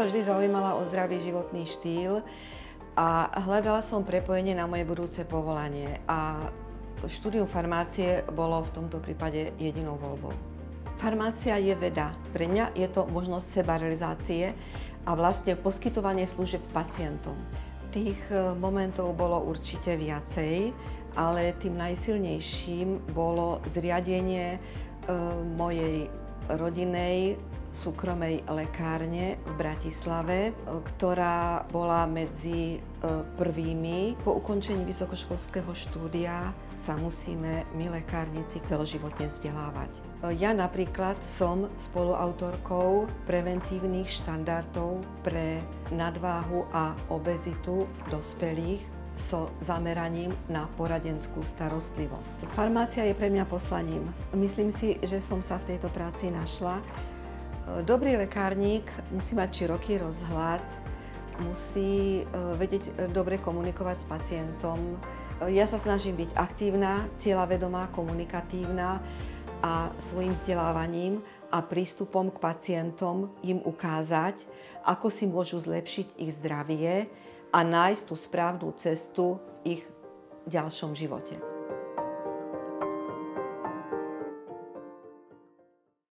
sa vždy zaujímala o zdravý životný štýl a hľadala som prepojenie na moje budúce povolanie. A štúdium farmácie bolo v tomto prípade jedinou voľbou. Farmácia je veda. Pre mňa je to možnosť sebarealizácie a vlastne poskytovanie služieb pacientom. Tých momentov bolo určite viacej, ale tým najsilnejším bolo zriadenie mojej rodinnej súkromnej lekárne v Bratislave, ktorá bola medzi prvými. Po ukončení vysokoškolského štúdia sa musíme my lekárnici celoživotne vzdelávať. Ja napríklad som spoluautorkou preventívnych štandardov pre nadváhu a obezitu dospelých so zameraním na poradenskú starostlivosť. Farmácia je pre mňa poslaním. Myslím si, že som sa v tejto práci našla. Dobrý lekárnik musí mať široký rozhľad, musí vedieť dobre komunikovať s pacientom. Ja sa snažím byť aktívna, cieľavedomá, komunikatívna a svojím vzdelávaním a prístupom k pacientom im ukázať, ako si môžu zlepšiť ich zdravie a nájsť tú správnu cestu v ich ďalšom živote.